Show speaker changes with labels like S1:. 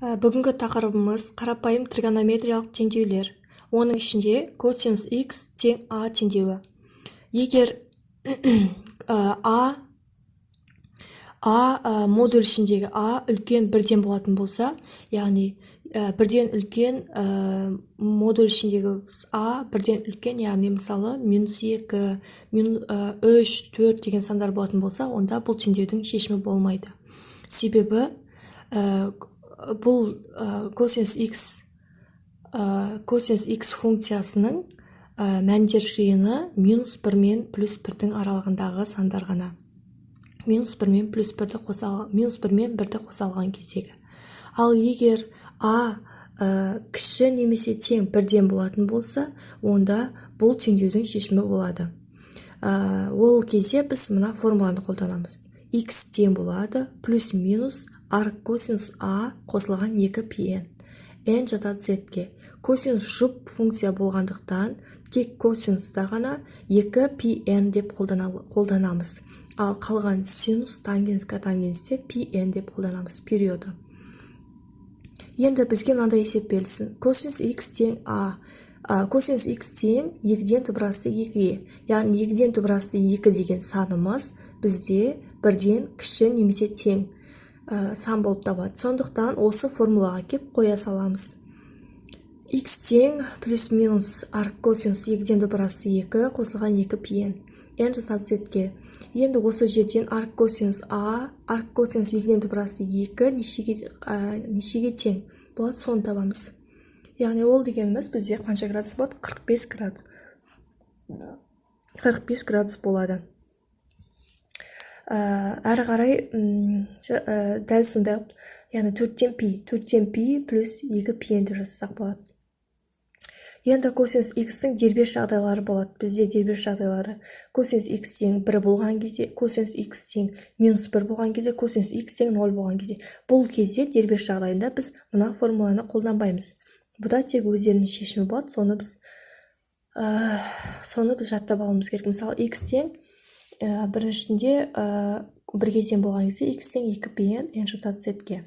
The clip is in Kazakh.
S1: Бүгінгі тақырыбымыз қарапайым тригонометриялық теңдеулер. Оның ішінде косинус x тең а теңдеуі. Егер модуль ішіндегі а үлкен бірден болатын болса, яғни бірден үлкен модуль ішіндегі а бірден үлкен, яғни мысалы -2, -3, 4 деген сандар болатын болса, онда бұл теңдеудің шешімі болмайды. Себебі бұл косинус x функциясының мәндер жиыны -1 мен +1-дің аралығындағы сандар ғана. -1 мен +1-ді қоса алған кездегі. Ал егер а кіші немесе тең бірден болатын болса, онда бұл теңдеудің шешімі болады. Ол кезде біз мына формуланы қолданамыз. X тең болады плюс-минус арк косинус а қосылған 2πn. n жатады z-ге. Косинус жұп функция болғандықтан тек косинуста ғана 2πn деп қолданамыз. Ал қалған синус, тангенс, котангенсте πn деп қолданамыз, периоды. Енді бізге мынандай есеп берілсін. Косинус x тең а. Косинус x тең 2-ден түбірасты 2-ге. Яғни 2-ден түбірасты 2 деген санымыз бізде бірден кіші немесе тең сан болып табылады. Сондықтан осы формулаға кеп қоя саламыз. X тең плюс-минус арк косинус 2-ден түбірасты 2 қосылған 2πn. n жатады z-ге. Енді осы жерден арк косинус а, арк косинус 2-ден түбірасты 2 нешеге тең болады, соны табамыз. Яғни ол дегеніміз бізде қанша градус болады? 45 градус. 45 градус болады. Әрі қарай дәл сондай, яғни 4-тен пи плюс 2πn деп жазсақ болады. Енді косинус x-тің дербес жағдайлары болады. Бізде дербес жағдайлары косинус x тең 1 болған кезде, косинус x тең -1 болған кезде, косинус x тең 0 болған кезде. Бұл кезде дербес жағдайында біз мына формуланы қолданбаймыз. Бұда тек өздерінің шешімі болады. Соны біз жаттап алуымыз керек. Мысалы x тең біріншінде 1-ге тең болған кезде x тең 2πn n жатады z-ге.